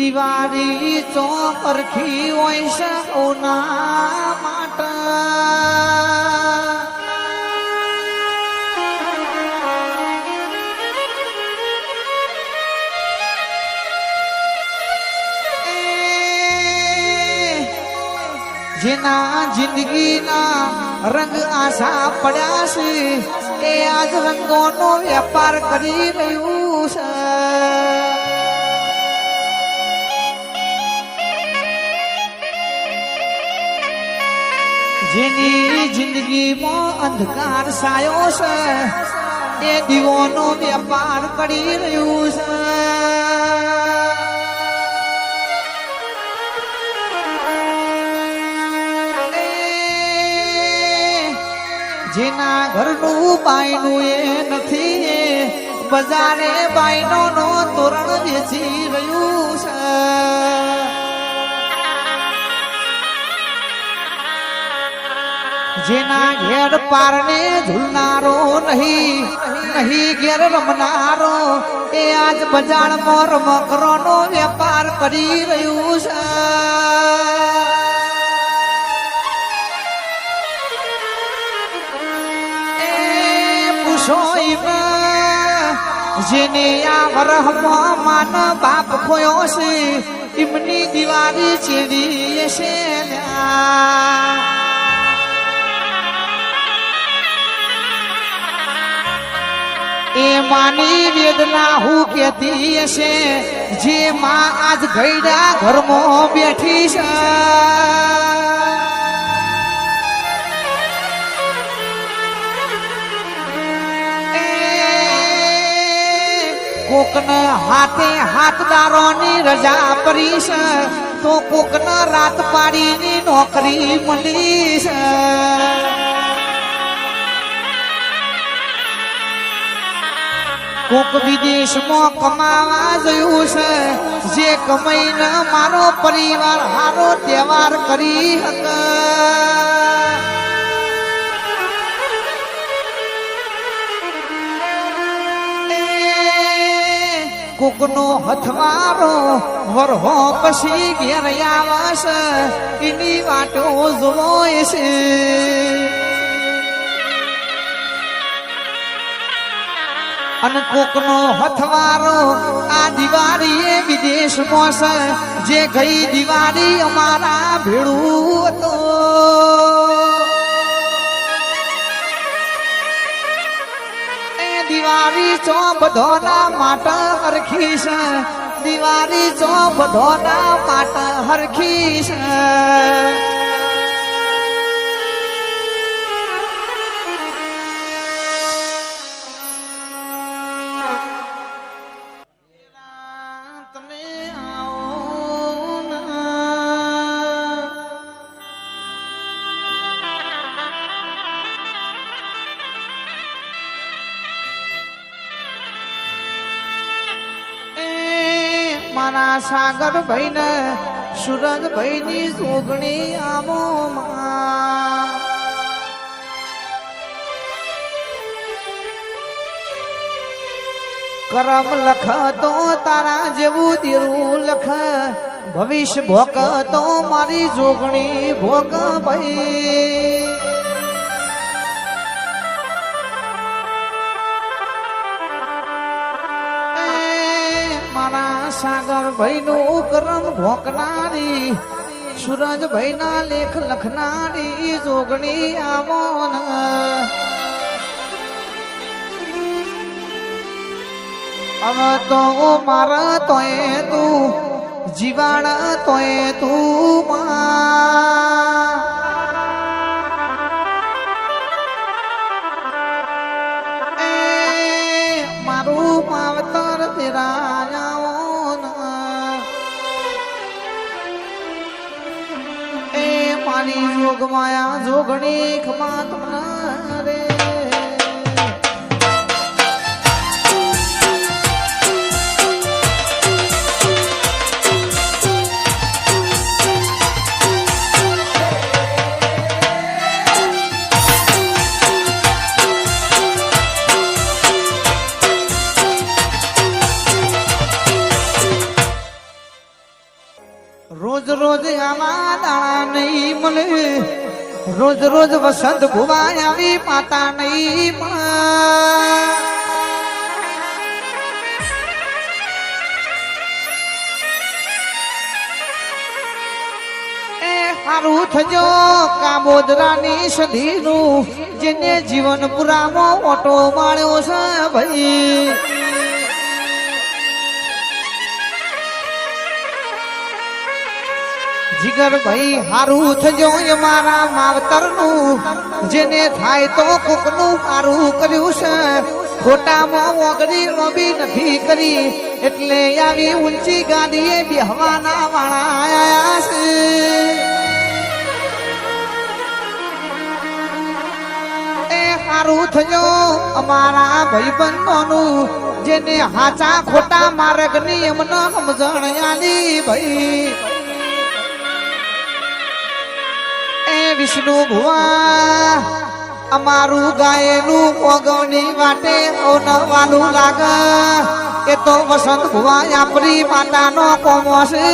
દિવાળી ચોરખી હોય છે ઓના માટે જેના જિંદગીના રંગ આશા પડ્યા છે એ આજ રંગોનો વેપાર કરી રહ્યું છે. જેની જિંદગીમાં અંધકાર છાયો છે એ દીવોનો વેપાર કરી રહ્યું છે. જેના ઘરનું બાયનું એ નથી એ બજારે બાયનો નો તોરણ વેચી રહ્યું છે. જેના ઘેર પારને ઝૂલનારો નહીં ઘેર રમનારો એ આજ બજારમાં રમકડાનો વેપાર કરી રહ્યું છે. જેને આ વરહમાં માન બાપ ખોયો છે એમની દિવાળી ચેડી છે. એ માની વેદના હું કેતી હશે જે માં આજ ગયડા ઘરમાં બેઠી છે. કોકને હાથે હાથદારોની રજા પડી છે તો કોકને રાત પાડીની નોકરી મળી છે. કોક વિદેશમાં કમાવા જયું છે જે કમાઈને મારો પરિવાર હારો તહેવાર કરી શકે. કોકનો હથવારો વરહો પછી ઘેર આવશે એની વાટો જોય છે. અને કોકનો હથવારો આ દિવાળી વિદેશમાં છે જે ગઈ દિવાળી અમારા ભેળું હતો. દિવાળી ચો બધોના માટે હરખી છે દિવાળી ચો બધોના માટે હરખી છે. મારા સાગર ભાઈ ને સુરજ ભાઈ ની જોગણી આમો કરમ લખ તો તારા જેવું દેરું લખ ભવિષ્ય ભોગ તો મારી જોગણી ભોગ ભાઈ. સાગર ભાઈ નું કરમ ભોકનારી સુરજ ભાઈ ના લેખ લખનારી જોગણી આવો. હવે તો મારા તોય તું જીવાડા તોય તું મારું માવતર તેરા જોગ માયા જોગણી ખમા તમને રે. રોજ રોજ આમાં દાણા નહીં મળે, રોજ રોજ વસંત ભુવાય આવી માતા નહીં મળે. હારું થજો કાબોદરાની સધીનું જેને જીવન પુરામાં ઓટો માળ્યો છે ભાઈ. જીગર ભાઈ હારું થજો એ મારા માવતરનું જેને થાય તો કોકનું હારું કર્યું છે, ખોટામાં ઓગળી લોબી નથી કરી એટલે આવી ઊંચી ગાદીએ બેહવાના વાળા આયા છે. હારું થજો અમારા ભાઈબંધોનું જેને હાચા ખોટા માર્ગની એમને સમજણ આલી ભાઈ. એ વિષ્ણુ ભુવા અમારું ગાયેલું પોગવની વાટે અવનવાનું લાગે, એ તો વસંત ભુવા આપણી માતાનો કોમો છે.